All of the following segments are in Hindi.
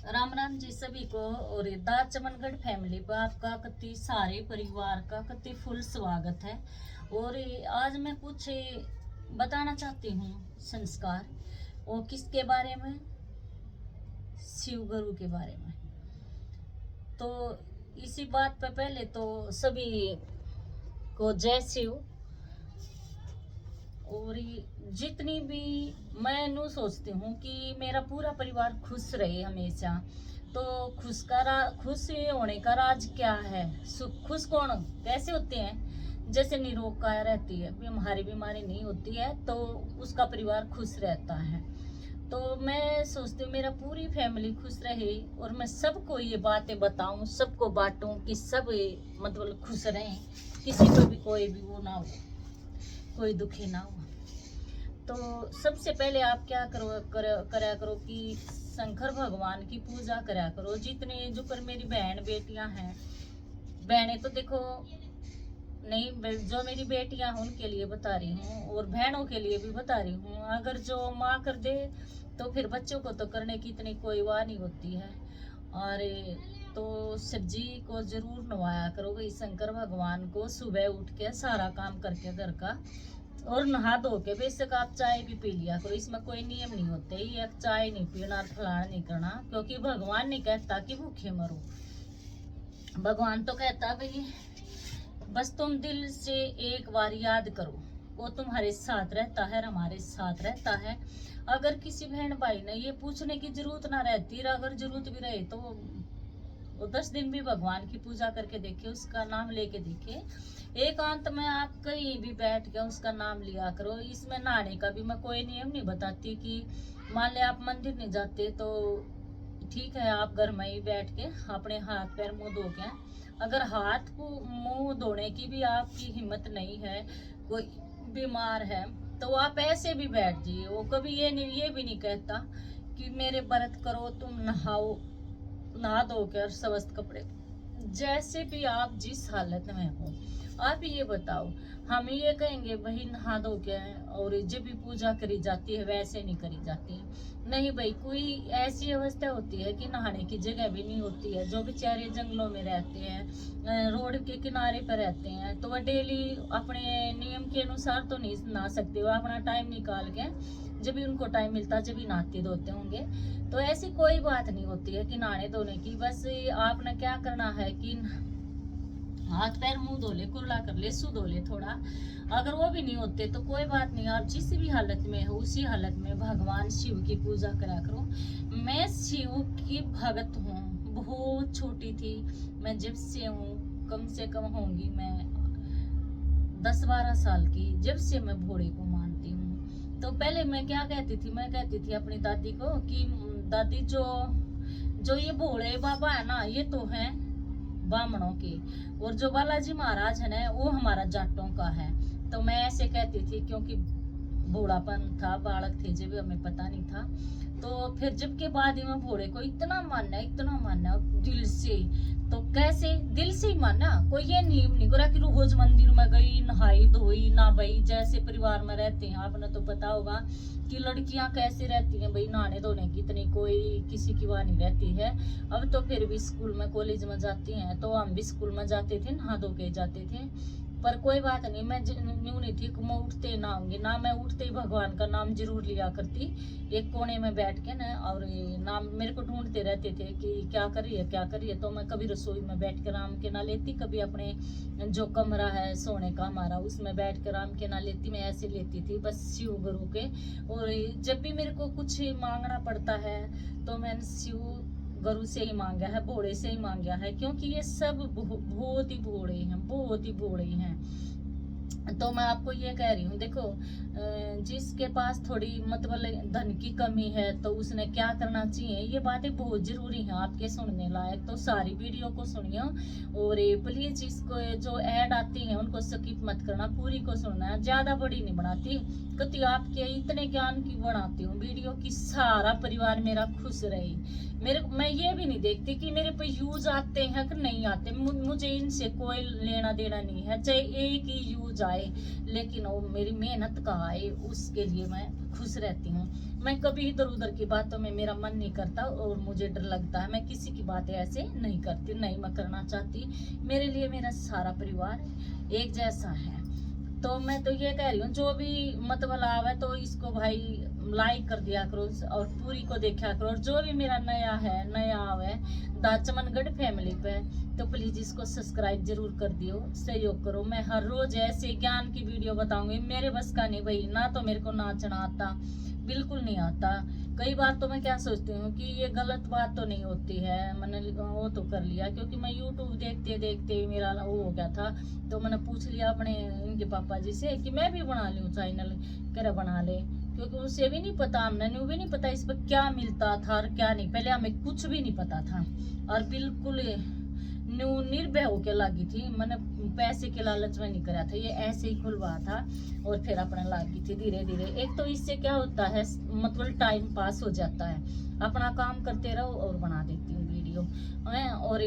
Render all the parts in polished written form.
राम राम जी सभी को। और दा चमनगढ़ फैमिली पर आपका कति सारे परिवार का कति फुल स्वागत है। और आज मैं कुछ बताना चाहती हूँ संस्कार, वो किसके बारे में, शिव गुरु के बारे में। तो इसी बात पर पहले तो सभी को जय शिव। और जितनी भी मैं नू सोचती हूँ कि मेरा पूरा परिवार खुश रहे हमेशा। तो खुश होने का राज क्या है? खुश कौन कैसे होते हैं? जैसे निरोग काया रहती है, हमारी बीमारी नहीं होती है तो उसका परिवार खुश रहता है। तो मैं सोचती हूँ मेरा पूरी फैमिली खुश रहे और मैं सबको ये बातें बताऊं, सबको बांटूं कि सब मतलब खुश रहें, किसी को भी कोई भी वो ना हो, कोई दुखी ना हो। तो सबसे पहले आप क्या करा करो कि शंकर भगवान की पूजा करा करो। जितने जो पर मेरी बहन बेटियां हैं, बहनें तो देखो नहीं, जो मेरी बेटियां हैं उनके लिए बता रही हूँ और बहनों के लिए भी बता रही हूँ। अगर जो माँ कर दे तो फिर बच्चों को तो करने की इतनी कोई वाह नहीं होती है। और तो शिव जी को जरूर नवाया करो भाई, शंकर भगवान को सुबह उठ के सारा काम करके घर का, और नहा धो के बेशक आप चाय भी पी लिया करो। इसमें कोई नियम नहीं होते ये चाय नहीं पीना और फलाना नहीं करना, क्योंकि भगवान नहीं कहता कि भूखे मरो। भगवान तो कहता भाई बस तुम दिल से एक बार याद करो, वो तुम्हारे साथ रहता है, हमारे साथ रहता है। अगर किसी बहन भाई ने ये पूछने की जरूरत ना रहती, अगर जरूरत भी रहे तो वो 10 दिन भी भगवान की पूजा करके देखे, उसका नाम लेके देखे। एकांत में आप कहीं भी बैठ के उसका नाम लिया करो। इसमें नहाने का भी मैं कोई नियम नहीं बताती कि मान ले आप मंदिर नहीं जाते तो ठीक है, आप घर में ही बैठ के अपने हाथ पैर मुंह धो के, अगर हाथ को मुंह धोने की भी आपकी हिम्मत नहीं है, कोई बीमार है, तो आप ऐसे भी बैठ जाइए। वो कभी ये भी नहीं कहता कि मेरे व्रत करो, तुम नहाओ, नहा धो कर स्वस्थ कपड़े, जैसे भी आप जिस हालत में हो आप ये बताओ। हम ये कहेंगे वही नहा धो के और जब भी पूजा करी जाती है वैसे नहीं करी जाती नहीं भाई। कोई ऐसी अवस्था होती है कि नहाने की जगह भी नहीं होती है। जो बेचारे जंगलों में रहते हैं, रोड के किनारे पर रहते हैं, तो वह डेली अपने नियम के अनुसार तो नहीं नहा सकते। वह अपना टाइम निकाल के जब भी उनको टाइम मिलता जब भी नहाते धोते होंगे। तो ऐसी कोई बात नहीं होती है कि नहाने धोने की। बस आपने क्या करना है कि हाथ पैर मुंह धो ले, कुल्ला कर ले, सु धो ले थोड़ा। अगर वो भी नहीं होते तो कोई बात नहीं, आप जिस भी हालत में हो उसी हालत में भगवान शिव की पूजा करा करो। मैं शिव की भक्त हूँ, बहुत छोटी थी मैं जब से हूँ, कम से कम होंगी मैं 10-12 साल की, जब से मैं भोले को मानती हूँ। तो पहले मैं क्या कहती थी, मैं कहती थी अपनी दादी को कि दादी जो जो ये भोले बाबा है ना, ये तो है ब्राह्मणों के, और जो बालाजी महाराज है ना वो हमारा जाटों का है। तो मैं ऐसे कहती थी क्योंकि बूढ़ापन था, बालक थे जब, हमें पता नहीं था। तो फिर जब के बाद मैं भोले को इतना मानना दिल से। तो कैसे दिल से ही माना, कोई ये नियम नहीं करा कि रोज मंदिर में गई नहाई धोई ना भाई। जैसे परिवार में रहते हैं आपने तो पता होगा कि लड़कियां कैसे रहती हैं भाई, नहाने धोने की इतनी कोई किसी की वाह नहीं रहती है। अब तो फिर भी स्कूल में कॉलेज में जाती हैं, तो हम भी स्कूल में जाते थे, नहा धो के जाते थे। पर कोई बात नहीं, मैं न्यू नहीं थी, मैं उठते ना होंगी ना, मैं उठते ही भगवान का नाम जरूर लिया करती एक कोने में बैठ के ना। और नाम मेरे को ढूंढते रहते थे कि क्या कर रही है क्या कर रही है। तो मैं कभी रसोई में बैठ कर राम के ना लेती, कभी अपने जो कमरा है सोने का हमारा उसमें बैठ कर राम के ना लेती, मैं ऐसे लेती थी बस शिव गुरु के। और जब भी मेरे को कुछ मांगना पड़ता है तो मैंने शिव गुरु से ही मांगा है, भोले से ही मांगा है, क्योंकि ये सब बहुत ही भोले हैं, बहुत ही भोले हैं। तो मैं आपको ये कह रही हूँ, देखो जिसके पास थोड़ी मतलब धन की कमी है तो उसने क्या करना चाहिए, ये बातें बहुत जरूरी हैं आपके सुनने लायक। तो सारी वीडियो को सुनिए और प्लीज इसको जो ऐड आती हैं उनको स्किप मत करना, पूरी को सुनना है। ज्यादा बड़ी नहीं बनाती, कति आपके इतने ज्ञान की बनाती हूँ वीडियो की सारा परिवार मेरा खुश रहे। मैं ये भी नहीं देखती कि मेरे पे यूज आते हैं कि नहीं आते, मुझे इनसे कोई लेना देना नहीं है, चाहे एक ही यूज आए लेकिन वो मेरी मेहनत का आए, उसके लिए मैं खुश रहती हूँ। मैं कभी इधर उधर की बातों में मेरा मन नहीं करता और मुझे डर लगता है। मैं किसी की बातें ऐसे नहीं करती, नहीं मैं करना चाहती। मेरे लिए मेरा सारा परिवार एक जैसा है। तो मैं तो ये कह रही हूँ, जो भी मतलब आवे तो इसको भाई लाइक कर दिया करो और पूरी को देखा करो। और जो भी मेरा नया आवे द चमनगढ़ फैमिली पे, तो प्लीज इसको सब्सक्राइब जरूर कर दियो, सहयोग करो। मैं हर रोज ऐसे ज्ञान की वीडियो बताऊंगी। मेरे बस का नहीं भाई, ना तो मेरे को नाचना आता, बिल्कुल नहीं आता। कई बार तो मैं क्या सोचती हूँ कि ये गलत बात तो नहीं होती है, मैंने वो तो कर लिया, क्योंकि मैं यूट्यूब देखते देखते मेरा वो हो गया था। तो मैंने पूछ लिया अपने इनके पापा जी से कि मैं भी बना लूँ चैनल, कह बना ले, क्योंकि उसे भी नहीं पता, हमने भी नहीं पता इस पर क्या मिलता था और क्या नहीं। पहले हमें कुछ भी नहीं पता था और बिल्कुल निर्भय होके लगी थी। मैंने पैसे के लालच में नहीं करा था, ये ऐसे ही खुलवा था और फिर अपने लागी थी धीरे धीरे। एक तो इससे क्या होता है, मतलब टाइम पास हो जाता है, अपना काम करते रहो और बना देती हूँ वीडियो है। और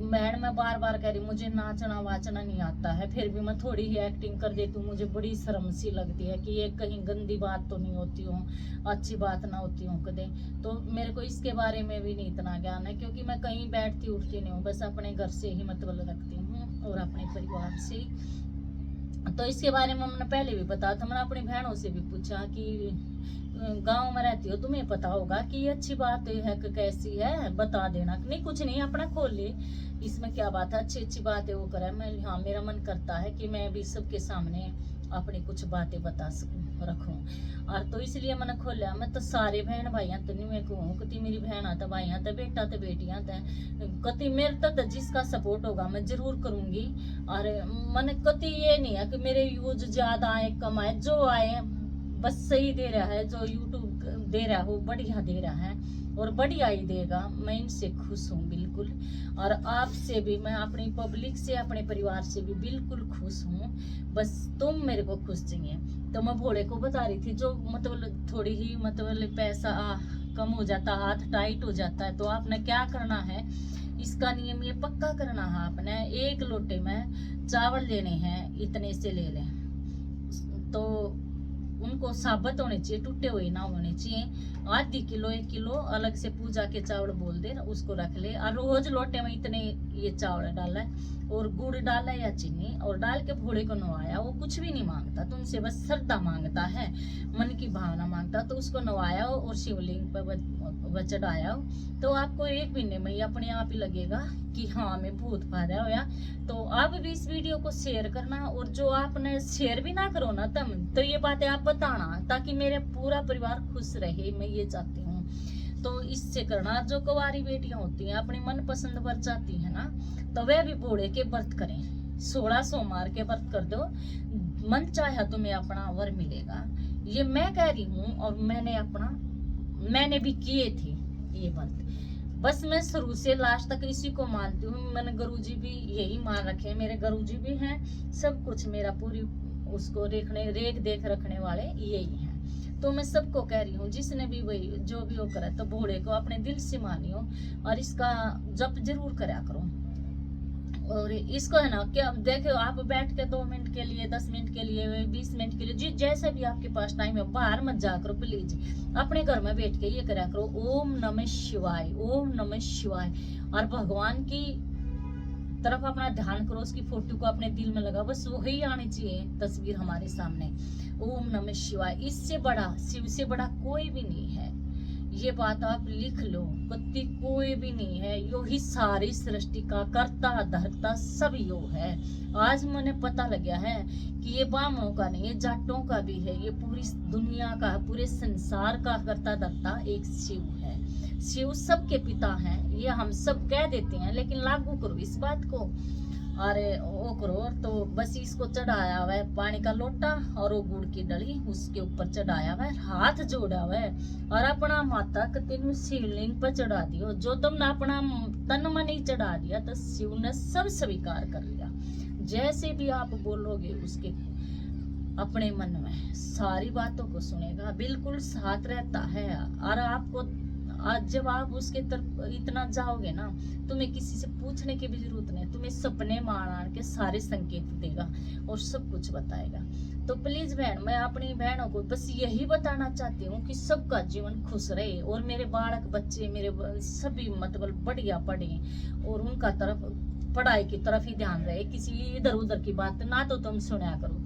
मैड मैं बार बार कह रही, मुझे नाचना वाचना नहीं आता है, फिर भी मैं थोड़ी ही एक्टिंग कर देती हूँ। मुझे बड़ी शर्म सी लगती है कि ये कहीं गंदी बात तो नहीं होती हूँ, अच्छी बात ना होती हूँ कदे। तो मेरे को इसके बारे में भी नहीं इतना ज्ञान है, क्योंकि मैं कहीं बैठती उठती नहीं हूँ, बस अपने घर से ही मतलब रखती हूँ और अपने परिवार से। तो इसके बारे में मैंने पहले भी बताया था। मैंने अपनी बहनों से भी पूछा कि गांव में रहती हो, तुम्हें पता होगा कि ये अच्छी बात है कि कैसी है, बता देना। नहीं कुछ नहीं, अपना खोल ले, इसमें क्या बात है, अच्छी अच्छी बात है वो करे। मैं हाँ, मेरा मन करता है कि मैं भी सबके सामने अपनी कुछ बातें बता सकूं, रखूं। और तो इसलिए मैंने खोलिया। मैं तो सारे बहन भाइयां तो नहीं मैं कहूँ, कति मेरी बहन आता भाइयां था, बेटा तो बेटियां था, कति मेरे तो जिसका सपोर्ट होगा मैं जरूर करूंगी। और मैंने कति ये नहीं है कि मेरे व्यूज ज्यादा आए कम आए, जो आए बस सही दे रहा है, जो यूट्यूब दे रहा है वो बढ़िया दे रहा है और बढ़िया ही देगा। मैं इनसे खुश हूँ बिल्कुल। और आपसे भी, मैं अपनी पब्लिक से, अपने परिवार से भी बिल्कुल खुश हूँ। बस तुम मेरे को खुश चाहिए। तो मैं भोले को बता रही थी, जो मतलब थोड़ी ही मतलब पैसा कम हो जाता, हाथ टाइट हो जाता है, तो आपने क्या करना है, इसका नियम ये पक्का करना है आपने। एक लोटे में चावल लेने हैं, इतने से ले लें, तो उनको साबुत होने चाहिए, टूटे हुए ना होने चाहिए। आधी किलो 1 किलो अलग से पूजा के चावल बोल दे, उसको रख ले। और रोज लोटे में इतने ये चावल डाला है और गुड़ डाला या चीनी और डाल के भोले को नवाया। वो कुछ भी नहीं मांगता तुमसे, बस श्रद्धा मांगता है, मन की भावना मांगता। तो उसको नवाया और शिवलिंग पर चढ़ाया, तो आपको 1 महीने में ही अपने आप ही लगेगा कि हाँ मैं भूत फादा होया। तो आप भी इस वीडियो को शेयर करना, और जो आपने शेयर भी ना करो ना तुम, तो ये बातें आप बताना, ताकि मेरे पूरा परिवार खुश रहे, मैं ये चाहती हूँ। तो इससे करना, जो कुंवारी बेटियां होती हैं अपनी मन पसंद वर चाहती है ना, तो वे भी भोले के व्रत करें, 16 सोमवार के व्रत कर दो, मन चाहे तुम्हें अपना वर मिलेगा। ये मैं कह रही हूँ और मैंने भी किए थे ये व्रत। बस मैं शुरू से लास्ट तक इसी को मानती हूँ। मैंने गुरुजी भी यही मान रखे हैं, मेरे गुरुजी भी हैं, सब कुछ मेरा पूरी उसको रेख देख रखने वाले यही हैं। तो मैं सबको कह रही हूँ, जिसने भी वही जो भी वो करे, तो भोले को अपने दिल से मानियो और इसका जप जरूर करा करो। और इसको है ना, क्या देखो, आप बैठ के 2 मिनट के लिए, 10 मिनट के लिए, 20 मिनट के लिए, जी जैसे भी आपके पास टाइम है, बाहर मत जा करो प्लीज, अपने घर में बैठ के ये करा करो, ओम नमः शिवाय, ओम नमः शिवाय। और भगवान की तरफ अपना ध्यान करो, उसकी फोटो को अपने दिल में लगा, बस वही आनी चाहिए तस्वीर हमारे सामने, ओम नमः शिवाय। इससे बड़ा, शिव से बड़ा कोई भी नहीं है। ये बात आप लिख लो, कति कोई भी नहीं है, यो ही सारी सृष्टि का कर्ता धर्ता सब यो है। आज मैंने पता लगा है कि ये ब्राह्मणों का नहीं है, जाटों का भी है, ये पूरी दुनिया का, पूरे संसार का कर्ता धर्ता एक शिव है। शिव सबके पिता हैं, ये हम सब कह देते हैं, लेकिन लागू करो इस बात को। अरे वो करो, तो बस इसको चढ़ाया हुआ है पानी का लोटा और वो गुड़ की डली उसके ऊपर चढ़ाया हुआ है, हाथ जोड़ा हुआ है और अपना माता कतिनु शिवलिंग पर चढ़ा दियो। जो तुमने अपना तन मन ही चढ़ा दिया, तो शिव ने सब स्वीकार कर लिया। जैसे भी आप बोलोगे उसके अपने मन में सारी बातों को सुनेगा, बिल्कुल साथ रहता है। और आपको आज जब आप उसके तरफ इतना जाओगे ना, तुम्हें किसी से पूछने की भी जरूरत नहीं, तुम्हें सपने मार के सारे संकेत देगा और सब कुछ बताएगा। तो प्लीज बहन, मैं अपनी बहनों को बस यही बताना चाहती हूँ कि सबका जीवन खुश रहे और मेरे बालक बच्चे मेरे सभी मतलब बढ़िया पढ़े और उनका तरफ पढ़ाई की तरफ ही ध्यान रहे, किसी इधर उधर की बात ना तो तुम सुना करो,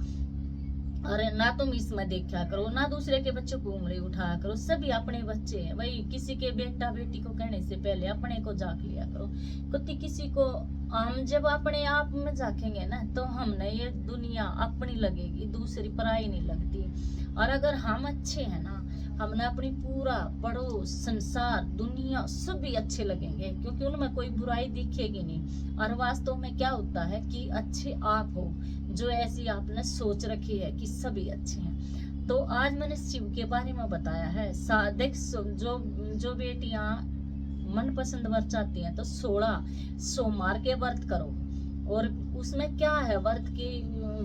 अरे ना तुम इसमें देखा करो, ना दूसरे के बच्चों को उंगली उठाया करो। सभी अपने बच्चे हैं भाई, किसी के बेटा बेटी को कहने से पहले अपने को जाग लिया करो। क्योंकि किसी को हम जब अपने आप में झाकेंगे ना, तो हमने ये दुनिया अपनी लगेगी, दूसरी पराई नहीं लगती। और अगर हम अच्छे हैं ना, हमने अपनी पूरा पड़ोस संसार दुनिया सभी अच्छे लगेंगे, क्योंकि उनमें कोई बुराई दिखेगी नहीं। और वास्तव में क्या होता है कि अच्छे आप हो, जो ऐसी आपने सोच रखी है कि सभी अच्छे हैं। तो आज मैंने शिव के बारे में बताया है। सादिक जो जो बेटियां मनपसंद व्रत चाहती हैं तो 16 सोमवार के व्रत करो। और उसमें क्या है, व्रत की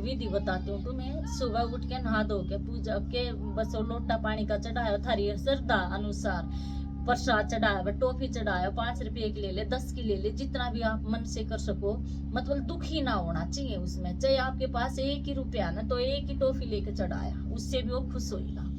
विधि बताती हूँ तुम्हें। सुबह उठ के नहा धो के पूजा के बस लोटा पानी का चढ़ाया, थारी श्रद्धा अनुसार प्रसाद चढ़ाया, टॉफी चढ़ाया, 5 रुपए की ले ले, 10 की ले ले, जितना भी आप मन से कर सको। मतलब दुखी ना होना चाहिए उसमें, चाहे आपके पास 1 ही रुपया ना, तो 1 ही टॉफी लेके चढ़ाया, उससे भी वो खुश होगा।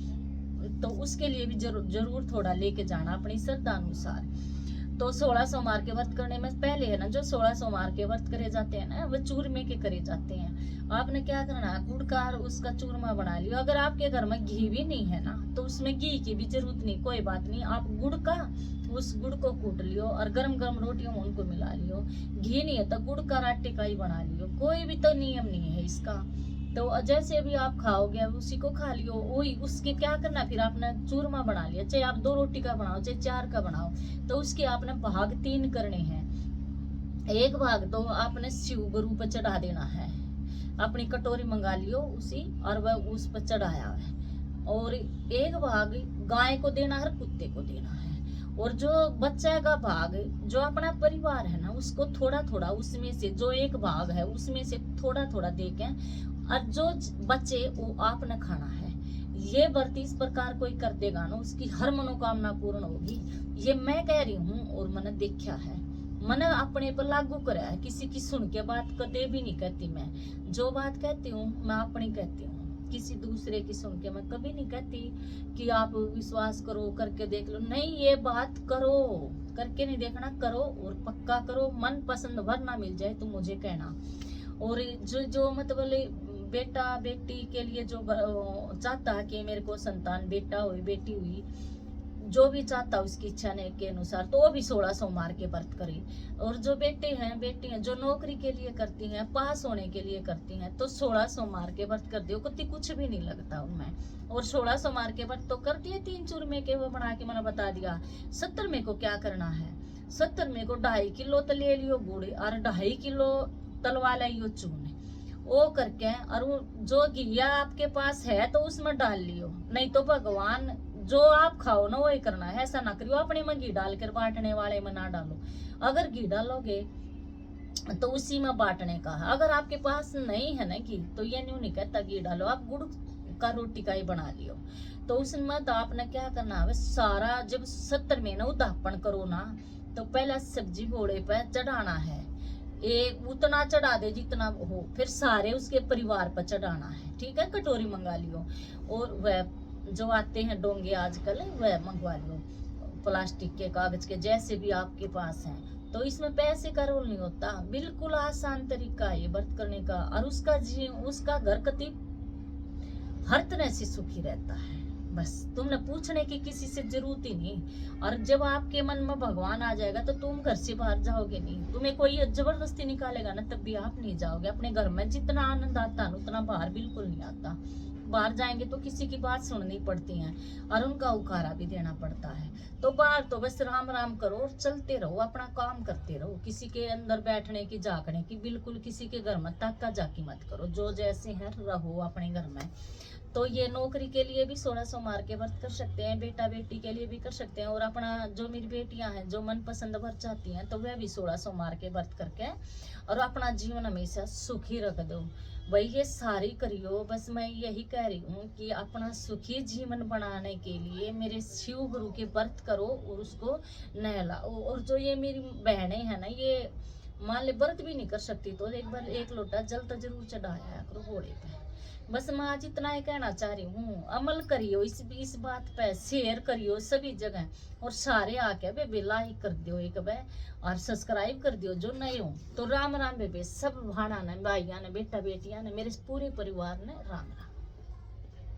तो उसके लिए भी जरूर थोड़ा लेके जाना अपनी श्रद्धा अनुसार। तो 16 सोमवार के व्रत करने में पहले है ना, जो 16 सोमवार के व्रत करे जाते हैं ना, वो चूरमे के करे जाते हैं। आपने क्या करना है, गुड़ का उसका चूरमा बना लियो। अगर आपके घर में घी भी नहीं है ना, तो उसमें घी की भी जरूरत नहीं, कोई बात नहीं। आप गुड़ का उस गुड़ को कूट लियो और गरम गरम रोटियों में उनको मिला लियो। घी नहीं है तो गुड़ का आटे का ही बना लियो, कोई भी तो नियम नहीं है इसका। तो जैसे भी आप खाओगे उसी को खा लियो। वही उसके क्या करना, फिर आपने चूरमा बना लिया, चाहे आप 2 रोटी का बनाओ चाहे 4 का बनाओ, तो उसके आपने भाग 3 करने हैं। एक भाग तो आपने शिव गुरु पर चढ़ा देना है, अपनी कटोरी मंगा लियो उसी, और वह उस पर चढ़ाया है। और एक भाग गाय को देना है, कुत्ते को देना है। और जो बच्चा का भाग, जो अपना परिवार है ना, उसको थोड़ा थोड़ा उसमें से, जो एक भाग है उसमें से थोड़ा थोड़ा देके, और जो बचे वो आपने खाना है। ये व्रत इस प्रकार कोई कर देगा ना, उसकी हर मनोकामना पूर्ण होगी। ये मैं कह रही हूँ और मैंने देखा है, मैंने अपने पर लागू करा है। किसी की सुन के बात कदे भी नहीं कहती मैं, जो बात कहती हूँ मैं अपनी कहती हूँ, किसी दूसरे की सुन के मैं कभी नहीं कहती कि आप विश्वास करो करके देख लो। नहीं, ये बात करो, करके नहीं देखना, करो और पक्का करो। मन पसंद वरना मिल जाए तो मुझे कहना। और जो मतलब बेटा बेटी के लिए जो चाहता है कि मेरे को संतान बेटा हुई बेटी हुई, जो भी चाहता उसकी इच्छा ने के अनुसार, तो वो भी 16 सोमवार के व्रत करे। और जो बेटे हैं बेटी हैं, जो नौकरी के लिए करती हैं, पास होने के लिए करती हैं, तो 16 सोमवार के व्रत कर दियो, कुछ भी नहीं लगता उनमें। और 16 सोमवार के व्रत तो करती है 3 चूरमे के वो बना के मैंने बता दिया। 70 में को क्या करना है, 70 में को 2.5 किलो तो ले लियो गुड़ और 2.5 किलो तलवा लियो चून, वो करके। और जो घी आपके पास है तो उसमें डाल लियो, नहीं तो भगवान जो आप खाओ ना वही करना है, ऐसा ना करियो अपने में घी डालकर बांटने वाले में ना डालो। अगर घी डालोगे तो उसी में बांटने का है। अगर आपके पास नहीं है ना घी, तो ये नहीं कहता घी डालो, आप गुड़ का रोटी का ही बना लियो। तो उसमें तो आपने क्या करना है, सारा जब 70 में ना उदापन करो ना, तो पहला सब्जी घोड़े पे चढ़ाना है, एक उतना चढ़ा दे जितना हो, फिर सारे उसके परिवार पर चढ़ाना है। ठीक है, कटोरी मंगा लियो। और वह जो आते हैं डोंगे आजकल, वह मंगवा लो, प्लास्टिक के कागज के, जैसे भी आपके पास हैं। तो इसमें पैसे का रोल नहीं होता, बिल्कुल आसान तरीका है ये व्रत करने का। और उसका घर कति हर तरह से सुखी रहता है। बस तुमने पूछने की किसी से जरूरत ही नहीं। और जब आपके मन में भगवान आ जाएगा तो तुम घर से बाहर जाओगे नहीं, तुम्हें कोई जबरदस्ती निकालेगा ना, तब भी आप नहीं जाओगे। अपने घर में जितना आनंद आता है उतना बाहर बिल्कुल नहीं आता। बाहर जाएंगे तो किसी की बात सुननी पड़ती है और उनका उखारा भी देना पड़ता है। तो बाहर तो बस राम राम करो और चलते रहो, अपना काम करते रहो। किसी के अंदर बैठने की झांकने की, बिल्कुल किसी के घर में ताका झाकी मत करो। जो जैसे हैं रहो अपने घर में। तो ये नौकरी के लिए भी 16 सोमवार के व्रत कर सकते हैं, बेटा बेटी के लिए भी कर सकते हैं, और अपना जो मेरी बेटियां हैं जो मनपसंद व्रत चाहती हैं तो वह भी 16 सोमवार के व्रत करके और अपना जीवन हमेशा सुखी रख दो। भाई ये सारी करियो, बस मैं यही कह रही हूँ कि अपना सुखी जीवन बनाने के लिए मेरे शिव गुरु के व्रत करो और उसको नहलाओ। और जो ये मेरी बहनें हैं ना, ये मान ले व्रत भी नहीं कर सकती तो एक बार एक लोटा जल तो जरूर चढ़ाया करो घोड़े पे। बस मैं आज इतना ही कहना चाह रही हूँ, अमल करियो इस बात पे, शेयर करियो सभी जगह, और सारे आके बे लाइक कर दियो एक बे, और सब्सक्राइब कर दियो जो नए हो। तो राम राम बेबे, सब भाड़ा ने भाइया ने बेटा बेटिया ने मेरे पूरे परिवार ने राम राम।